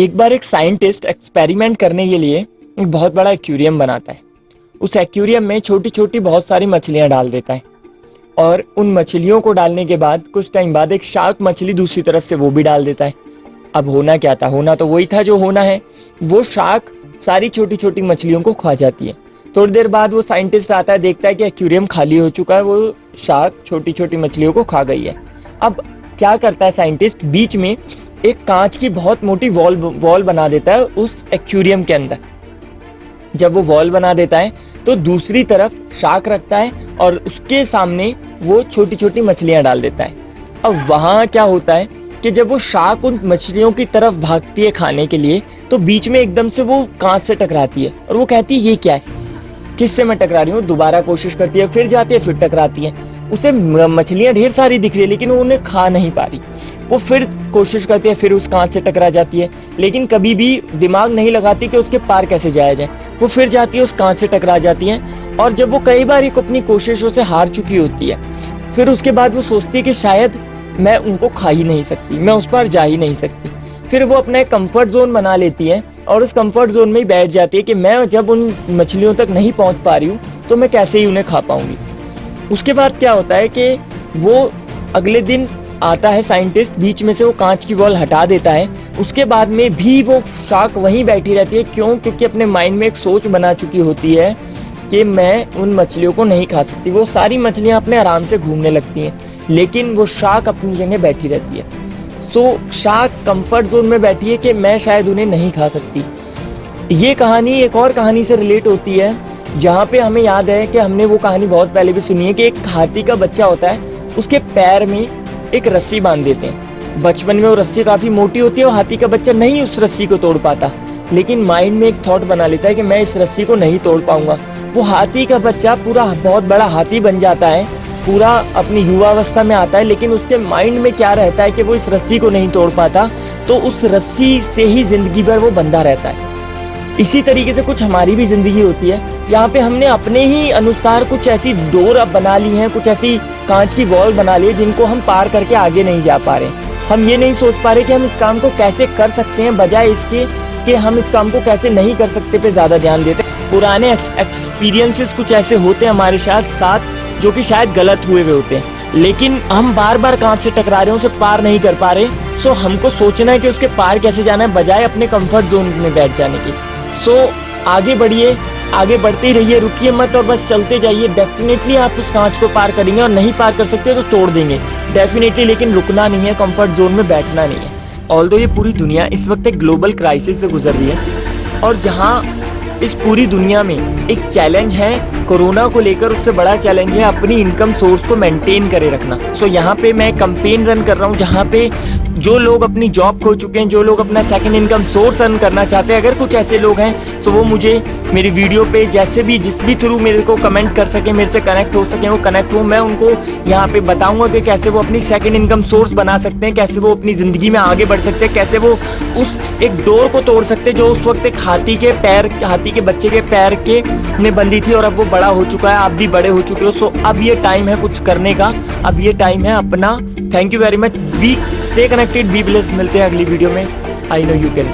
एक बार एक scientist experiment करने के लिए एक बहुत बड़ा एक्वेरियम बनाता है। उस एक्वेरियम में छोटी छोटी बहुत सारी मछलियां डाल देता है और उन मछलियों को डालने के बाद कुछ टाइम बाद एक शार्क मछली दूसरी तरफ से वो भी डाल देता है। अब होना क्या था? होना तो वही था जो होना है। वो शार्क सारी छोटी छोटी मछलियों को खा जाती है। थोड़ी देर बाद वो साइंटिस्ट आता है, देखता है कि एक्वेरियम खाली हो चुका है, वो शार्क छोटी छोटी मछलियों को खा गई है। अब क्या करता है साइंटिस्ट? बीच में एक कांच की बहुत मोटी वॉल बना देता है उस एक्वेरियम के अंदर। जब वो वॉल बना देता है तो दूसरी तरफ शार्क रखता है और उसके सामने वो छोटी छोटी मछलियां डाल देता है। अब वहाँ क्या होता है कि जब वो शार्क उन मछलियों की तरफ भागती है खाने के लिए, तो बीच में एकदम से वो कांच से टकराती है और वो कहती है ये क्या है, किससे मैं टकरा रही हूँ। दोबारा कोशिश करती है, फिर जाती है, फिर टकराती है। उसे मछलियां ढेर सारी दिख रही है लेकिन वो उन्हें खा नहीं पा रही। वो फिर कोशिश करती है, फिर उस कांच से टकरा जाती है, लेकिन कभी भी दिमाग नहीं लगाती कि उसके पार कैसे जाया जाए। वो फिर जाती है, उस कांच से टकरा जाती है और जब वो कई बार एक अपनी कोशिशों से हार चुकी होती है, फिर उसके बाद वो सोचती है कि शायद मैं उनको खा ही नहीं सकती, मैं उस पर जा ही नहीं सकती। फिर वो अपना एक कंफर्ट जोन बना लेती है और उस कंफर्ट जोन में ही बैठ जाती है कि मैं जब उन मछलियों तक नहीं पहुंच पा रही हूँ तो मैं कैसे ही उन्हें खा पाऊंगी। उसके बाद क्या होता है कि वो अगले दिन आता है साइंटिस्ट, बीच में से वो कांच की वॉल हटा देता है। उसके बाद में भी वो शार्क वहीं बैठी रहती है। क्यों? क्योंकि अपने माइंड में एक सोच बना चुकी होती है कि मैं उन मछलियों को नहीं खा सकती। वो सारी मछलियाँ अपने आराम से घूमने लगती हैं लेकिन वो शार्क अपनी जगह बैठी रहती है। सो शार्क कंफर्ट जोन में बैठी है कि मैं शायद उन्हें नहीं खा सकती। ये कहानी एक और कहानी से रिलेट होती है जहाँ पे हमें याद है कि हमने वो कहानी बहुत पहले भी सुनी है कि एक हाथी का बच्चा होता है, उसके पैर में एक रस्सी बांध देते हैं। बचपन में वो रस्सी काफ़ी मोटी होती है और हाथी का बच्चा नहीं उस रस्सी को तोड़ पाता, लेकिन माइंड में एक थॉट बना लेता है कि मैं इस रस्सी को नहीं तोड़ पाऊंगा। वो हाथी का बच्चा पूरा बहुत बड़ा हाथी बन जाता है, पूरा अपनी युवावस्था में आता है, लेकिन उसके माइंड में क्या रहता है कि वो इस रस्सी को नहीं तोड़ पाता, तो उस रस्सी से ही जिंदगी भर वो बंधा रहता है। इसी तरीके से कुछ हमारी भी ज़िंदगी होती है जहाँ पे हमने अपने ही अनुसार कुछ ऐसी डोर अब बना ली हैं, कुछ ऐसी कांच की वॉल बना ली है जिनको हम पार करके आगे नहीं जा पा रहे। हम ये नहीं सोच पा रहे कि हम इस काम को कैसे कर सकते हैं, बजाय इसके कि हम इस काम को कैसे नहीं कर सकते पे ज़्यादा ध्यान देते। पुराने एक्सपीरियंसेस कुछ ऐसे होते हैं हमारे साथ जो कि शायद गलत हुए हुए होते हैं, लेकिन हम बार बार कांच से टकरा रहे हैं, उसे पार नहीं कर पा रहे। सो हमको सोचना है कि उसके पार कैसे जाना है, बजाय अपने कंफर्ट जोन में बैठ जाने की। सो आगे बढ़िए, आगे बढ़ते ही रहिए, रुकिए मत और बस चलते जाइए। डेफिनेटली आप उस कांच को पार करेंगे और नहीं पार कर सकते तो तोड़ देंगे डेफिनेटली, लेकिन रुकना नहीं है, कंफर्ट जोन में बैठना नहीं है। ऑल्दो ये पूरी दुनिया इस वक्त एक ग्लोबल क्राइसिस से गुजर रही है और जहाँ इस पूरी दुनिया में एक चैलेंज है कोरोना को लेकर, उससे बड़ा चैलेंज है अपनी इनकम सोर्स को मेंटेन करे रखना। सो यहाँ पे मैं कैंपेन रन कर रहा हूँ जहाँ पे जो लोग अपनी जॉब खो चुके हैं, जो लोग अपना सेकंड इनकम सोर्स अर्न करना चाहते हैं, अगर कुछ ऐसे लोग हैं सो वो मुझे मेरी वीडियो पे जैसे भी जिस भी थ्रू मेरे को कमेंट कर सके, मेरे से कनेक्ट हो सके, वो कनेक्ट हो। मैं उनको यहाँ पे बताऊंगा कि कैसे वो अपनी सेकंड इनकम सोर्स बना सकते हैं, कैसे वो अपनी ज़िंदगी में आगे बढ़ सकते हैं, कैसे वो उस एक डोर को तोड़ सकते हैं जो उस वक्त एक हाथी के बच्चे के पैर के में बंधी थी और अब वो बड़ा हो चुका है, आप भी बड़े हो चुके हो। सो अब ये टाइम है कुछ करने का, अब ये टाइम है अपना। Thank you very much, be stay connected, be blessed. मिलते हैं अगली वीडियो में। I know you can.